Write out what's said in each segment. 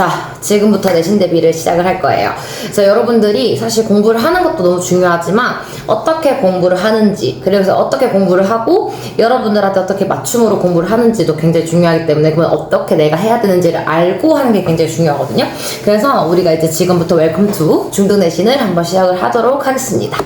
자, 지금부터 내신 대비를 시작을 할 거예요. 그래서 여러분들이 사실 공부를 하는 것도 너무 중요하지만 어떻게 공부를 하는지, 그래서 어떻게 공부를 하고 여러분들한테 어떻게 맞춤으로 공부를 하는지도 굉장히 중요하기 때문에 그건 어떻게 내가 해야 되는지를 알고 하는 게 굉장히 중요하거든요. 그래서 우리가 이제 지금부터 웰컴 투 중등 내신을 한번 시작을 하도록 하겠습니다.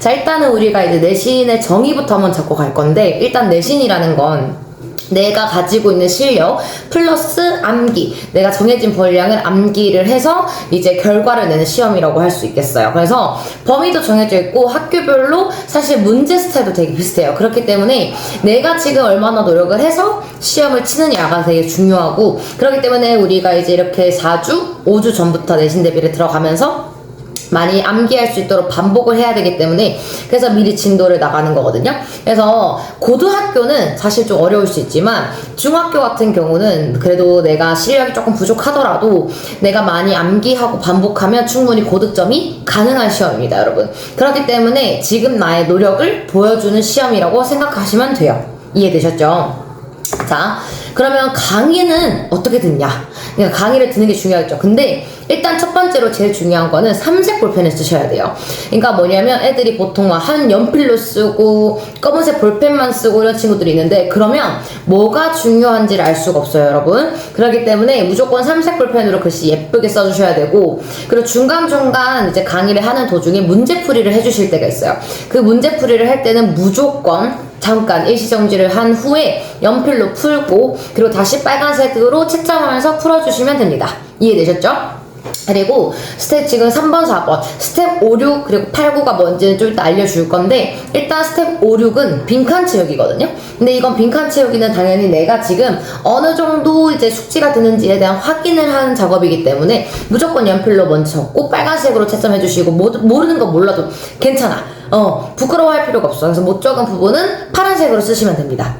자, 일단은 우리가 이제 내신의 정의부터 한번 잡고 갈 건데, 일단 내신이라는 건 내가 가지고 있는 실력 플러스 암기, 내가 정해진 분량을 암기를 해서 이제 결과를 내는 시험이라고 할 수 있겠어요. 그래서 범위도 정해져 있고 학교별로 사실 문제 스타일도 되게 비슷해요. 그렇기 때문에 내가 지금 얼마나 노력을 해서 시험을 치느냐가 되게 중요하고, 그렇기 때문에 우리가 이제 이렇게 4주, 5주 전부터 내신 대비를 들어가면서 많이 암기할 수 있도록 반복을 해야 되기 때문에, 그래서 미리 진도를 나가는 거거든요. 그래서 고등학교는 사실 좀 어려울 수 있지만 중학교 같은 경우는 그래도 내가 실력이 조금 부족하더라도 내가 많이 암기하고 반복하면 충분히 고득점이 가능한 시험입니다, 여러분. 그렇기 때문에 지금 나의 노력을 보여주는 시험이라고 생각하시면 돼요. 이해되셨죠? 자, 그러면 강의는 어떻게 듣냐? 그러니까 강의를 듣는 게 중요하겠죠. 근데 일단 첫 번째로 제일 중요한 거는 삼색 볼펜을 쓰셔야 돼요. 그러니까 뭐냐면 애들이 보통 막 한 연필로 쓰고 검은색 볼펜만 쓰고 이런 친구들이 있는데, 그러면 뭐가 중요한지를 알 수가 없어요, 여러분. 그렇기 때문에 무조건 삼색 볼펜으로 글씨 예쁘게 써주셔야 되고, 그리고 중간중간 이제 강의를 하는 도중에 문제풀이를 해주실 때가 있어요. 그 문제풀이를 할 때는 무조건 잠깐 일시정지를 한 후에 연필로 풀고, 그리고 다시 빨간색으로 채점하면서 풀어주시면 됩니다. 이해되셨죠? 그리고 스텝 지금 3번, 4번, 스텝 5, 6, 그리고 8, 9가 뭔지는 좀 이따 알려줄 건데, 일단 스텝 5, 6은 빈칸 채우기거든요. 근데 이건 빈칸 채우기는 당연히 내가 지금 어느 정도 이제 숙지가 되는지에 대한 확인을 하는 작업이기 때문에 무조건 연필로 먼저 적고 빨간색으로 채점해주시고, 모르는 거 몰라도 괜찮아. 부끄러워할 필요가 없어. 그래서 못 적은 부분은 파란색으로 쓰시면 됩니다.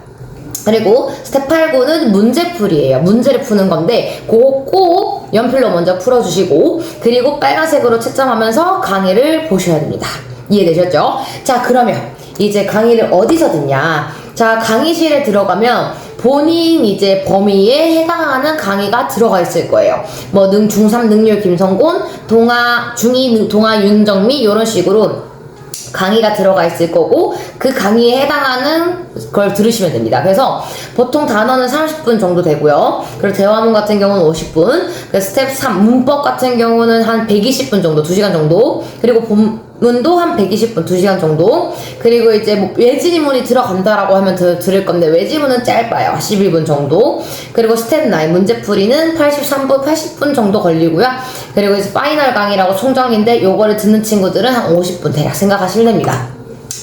그리고 스텝 8, 9는 문제풀이에요. 문제를 푸는 건데 그거 꼭 연필로 먼저 풀어주시고, 그리고 빨간색으로 채점하면서 강의를 보셔야 됩니다. 이해되셨죠? 자, 그러면 이제 강의를 어디서 듣냐? 자, 강의실에 들어가면 본인 이제 범위에 해당하는 강의가 들어가 있을 거예요. 뭐 중3 능률 김성곤, 중2 동아 윤정미 이런 식으로 강의가 들어가 있을 거고, 그 강의에 해당하는 걸 들으시면 됩니다. 그래서 보통 단어는 30분 정도 되고요. 그리고 대화문 같은 경우는 50분, 스텝 3 문법 같은 경우는 한 120분 정도, 2시간 정도, 그리고 본문도 한 120분, 2시간 정도, 그리고 이제 뭐 외지문이 들어간다라고 하면 들을 건데 외지문은 짧아요. 11분 정도. 그리고 스텝 9 문제풀이는 83분, 80분 정도 걸리고요. 그리고 이제 파이널 강의라고 총정인데 요거를 듣는 친구들은 한 50분 대략 생각하시면 됩니다.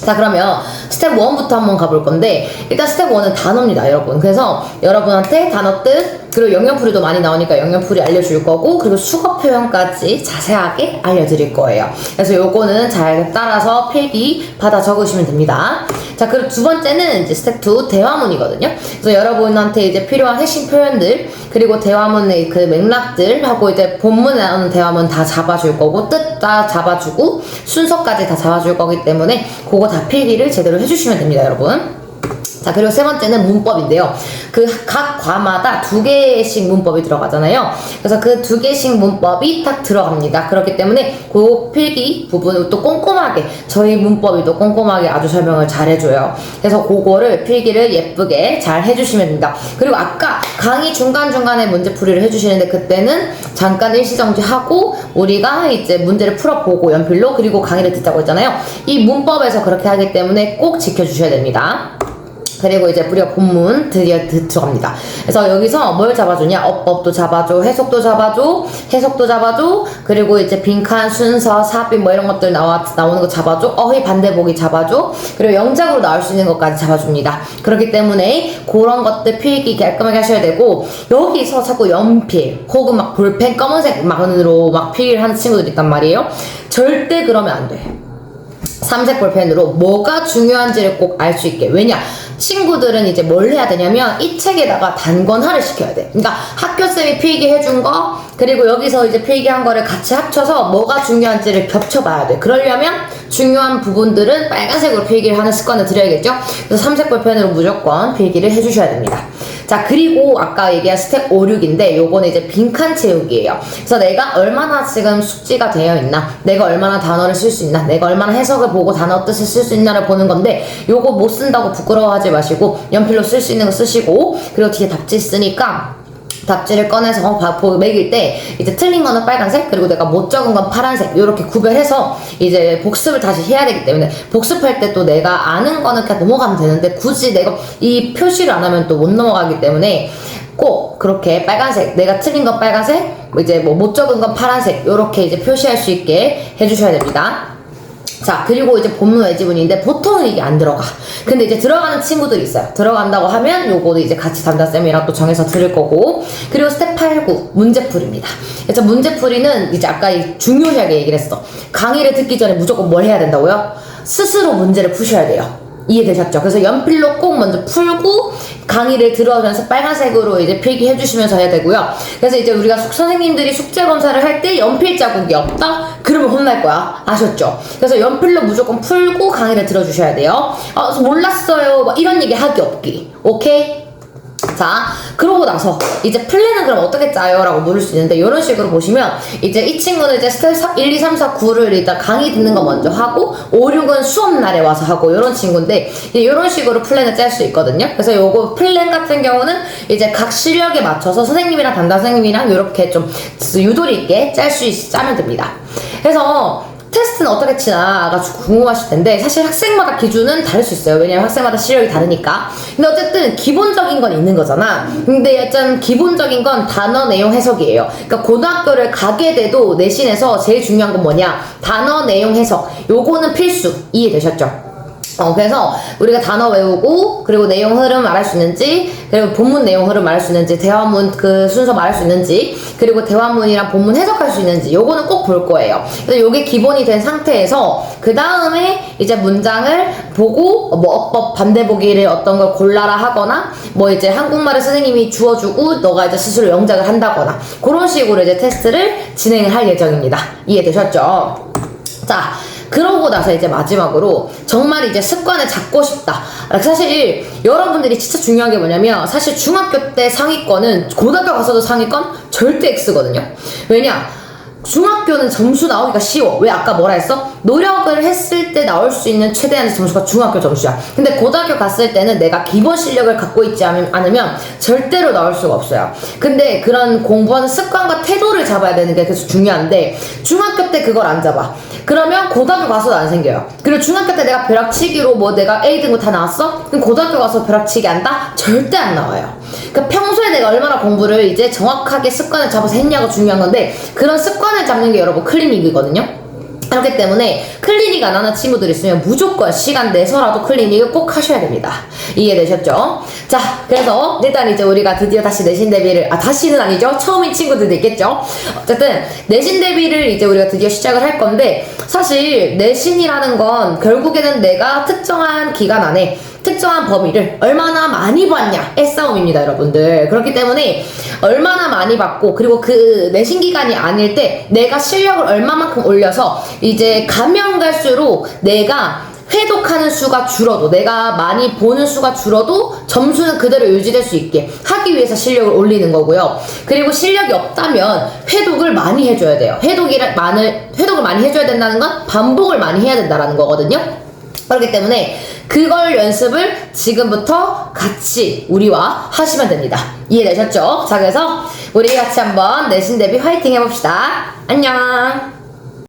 자, 그러면 스텝 1부터 한번 가볼 건데, 일단 스텝 1은 단어입니다, 여러분. 그래서 여러분한테 단어 뜻, 그리고 영역풀이도 많이 나오니까 영역풀이 알려줄 거고, 그리고 수거 표현까지 자세하게 알려드릴 거예요. 그래서 요거는 잘 따라서 필기 받아 적으시면 됩니다. 자, 그리고 두 번째는 이제 스텝 2 대화문이거든요. 그래서 여러분한테 이제 필요한 핵심 표현들, 그리고 대화문의 그 맥락들하고 이제 본문에 나오는 대화문 다 잡아줄 거고, 뜻 다 잡아주고, 순서까지 다 잡아줄 거기 때문에 그거 다 필기를 제대로 해주시면 됩니다, 여러분. 자, 그리고 세 번째는 문법인데요. 그 각 과마다 2개씩 문법이 들어가잖아요. 그래서 그 2개씩 문법이 딱 들어갑니다. 그렇기 때문에 그 필기 부분을 또 꼼꼼하게, 저희 문법이 또 꼼꼼하게 아주 설명을 잘 해줘요. 그래서 그거를 필기를 예쁘게 잘 해주시면 됩니다. 그리고 아까 강의 중간중간에 문제풀이를 해주시는데, 그때는 잠깐 일시정지하고 우리가 이제 문제를 풀어보고 연필로, 그리고 강의를 듣자고 했잖아요. 이 문법에서 그렇게 하기 때문에 꼭 지켜주셔야 됩니다. 그리고 이제 우리가 본문 드디어 들어갑니다. 그래서 여기서 뭘 잡아주냐? 어법도 잡아줘, 해석도 잡아줘, 그리고 이제 빈칸, 순서, 삽입 뭐 이런 것들 나오는 거 잡아줘, 어휘 반대보기 잡아줘, 그리고 영작으로 나올 수 있는 것까지 잡아줍니다. 그렇기 때문에 그런 것들 필기 깔끔하게 하셔야 되고, 여기서 자꾸 연필 혹은 막 볼펜 검은색 막으로 막 필기를 하는 친구들 있단 말이에요. 절대 그러면 안 돼. 삼색 볼펜으로 뭐가 중요한지를 꼭 알 수 있게. 왜냐? 친구들은 이제 뭘 해야 되냐면 이 책에다가 단권화를 시켜야 돼. 그러니까 학교쌤이 필기해준 거, 그리고 여기서 이제 필기한 거를 같이 합쳐서 뭐가 중요한지를 겹쳐봐야 돼. 그러려면 중요한 부분들은 빨간색으로 필기를 하는 습관을 들여야겠죠. 그래서 삼색 볼펜으로 무조건 필기를 해주셔야 됩니다. 자, 그리고 아까 얘기한 스텝 5, 6인데 요거는 이제 빈칸 채우기예요. 그래서 내가 얼마나 지금 숙지가 되어 있나, 내가 얼마나 단어를 쓸 수 있나, 내가 얼마나 해석을 보고 단어 뜻을 쓸 수 있나를 보는 건데, 요거 못 쓴다고 부끄러워하지 마시고 연필로 쓸 수 있는 거 쓰시고, 그리고 뒤에 답지 쓰니까 답지를 꺼내서 매길 때 이제 틀린 거는 빨간색, 그리고 내가 못 적은 건 파란색, 이렇게 구별해서 이제 복습을 다시 해야 되기 때문에, 복습할 때 또 내가 아는 거는 그냥 넘어가면 되는데 굳이 내가 이 표시를 안 하면 또 못 넘어가기 때문에 꼭 그렇게 빨간색, 내가 틀린 건 빨간색, 이제 뭐 못 적은 건 파란색, 이렇게 이제 표시할 수 있게 해주셔야 됩니다. 자, 그리고 이제 본문 외지문인데 보통은 이게 안 들어가. 근데 이제 들어가는 친구들이 있어요. 들어간다고 하면 요거도 이제 같이 담당쌤이랑 또 정해서 들을 거고. 그리고 스텝 8, 9 문제풀이입니다. 그래서 문제풀이는 이제 아까 중요하게 얘기를 했어. 강의를 듣기 전에 무조건 뭘 해야 된다고요? 스스로 문제를 푸셔야 돼요. 이해되셨죠? 그래서 연필로 꼭 먼저 풀고 강의를 들어오면서 빨간색으로 이제 필기해 주시면서 해야 되고요. 그래서 이제 우리가 선생님들이 숙제 검사를 할 때 연필 자국이 없다? 그러면 혼날 거야. 아셨죠? 그래서 연필로 무조건 풀고 강의를 들어주셔야 돼요. 몰랐어요. 막 이런 얘기 하기 없기. 오케이? 자, 그러고 나서 이제 플랜은 그럼 어떻게 짜요? 라고 물을 수 있는데, 이런 식으로 보시면 이제 이 친구는 이제 스텝 1, 2, 3, 4, 9를 일단 강의 듣는 거 먼저 하고 5, 6은 수업날에 와서 하고, 이런 친구인데 이런 식으로 플랜을 짤 수 있거든요. 그래서 요거 플랜 같은 경우는 이제 각 실력에 맞춰서 선생님이랑 담당 선생님이랑 이렇게 좀 유도리 있게 짜면 됩니다. 그래서 테스트는 어떻게 치나 가지고 궁금하실 텐데, 사실 학생마다 기준은 다를 수 있어요. 왜냐면 학생마다 실력이 다르니까. 근데 어쨌든 기본적인 건 있는 거잖아. 근데 약간 기본적인 건 단어 내용 해석이에요. 그러니까 고등학교를 가게 돼도 내신에서 제일 중요한 건 뭐냐? 단어 내용 해석. 요거는 필수. 이해되셨죠? 그래서 우리가 단어 외우고, 그리고 내용 흐름 말할 수 있는지, 그리고 본문 내용 흐름 말할 수 있는지, 대화문 그 순서 말할 수 있는지, 그리고 대화문이랑 본문 해석할 수 있는지, 요거는 꼭 볼 거예요. 그래서 요게 기본이 된 상태에서 그 다음에 이제 문장을 보고 뭐 어법 반대 보기를 어떤 걸 골라라 하거나, 뭐 이제 한국말을 선생님이 주어주고 너가 이제 스스로 영작을 한다거나, 그런 식으로 이제 테스트를 진행을 할 예정입니다. 이해되셨죠? 자, 그러고 나서 이제 마지막으로 정말 이제 습관을 잡고 싶다. 사실 여러분들이 진짜 중요한 게 뭐냐면, 사실 중학교 때 상위권은 고등학교 가서도 상위권 절대 X거든요. 왜냐? 중학교는 점수 나오기가 쉬워. 왜? 아까 뭐라 했어? 노력을 했을 때 나올 수 있는 최대한의 점수가 중학교 점수야. 근데 고등학교 갔을 때는 내가 기본 실력을 갖고 있지 않으면 절대로 나올 수가 없어요. 근데 그런 공부하는 습관과 태도를 잡아야 되는 게 그래서 중요한데, 중학교 때 그걸 안 잡아. 그러면 고등학교 가서도 안 생겨요. 그리고 중학교 때 내가 벼락치기로 뭐 내가 A 등급 다 나왔어? 그럼 고등학교 가서 벼락치기 한다? 절대 안 나와요. 그러니까 평소에 내가 얼마나 공부를 이제 정확하게 습관을 잡아서 했냐가 중요한 건데, 그런 습관을 잡는 게 여러분 클리닉이거든요. 그렇기 때문에 클리닉 안 하는 친구들 있으면 무조건 시간 내서라도 클리닉을 꼭 하셔야 됩니다. 이해되셨죠? 자, 그래서 일단 이제 우리가 드디어 다시 내신 대비를, 다시는 아니죠. 처음인 친구들도 있겠죠. 어쨌든 내신 대비를 이제 우리가 드디어 시작을 할 건데, 사실 내신이라는 건 결국에는 내가 특정한 기간 안에 특정한 범위를 얼마나 많이 봤냐의 싸움입니다, 여러분들. 그렇기 때문에 얼마나 많이 봤고, 그리고 그 내신 기간이 아닐 때 내가 실력을 얼마만큼 올려서 이제 가면 갈수록 내가 회독하는 수가 줄어도, 내가 많이 보는 수가 줄어도 점수는 그대로 유지될 수 있게 하기 위해서 실력을 올리는 거고요. 그리고 실력이 없다면 회독을 많이 해줘야 돼요. 회독을 많이 해줘야 된다는 건 반복을 많이 해야 된다는 거거든요. 그렇기 때문에 그걸 연습을 지금부터 같이 우리와 하시면 됩니다. 이해되셨죠? 자, 그래서 우리 같이 한번 내신 대비 화이팅 해봅시다. 안녕!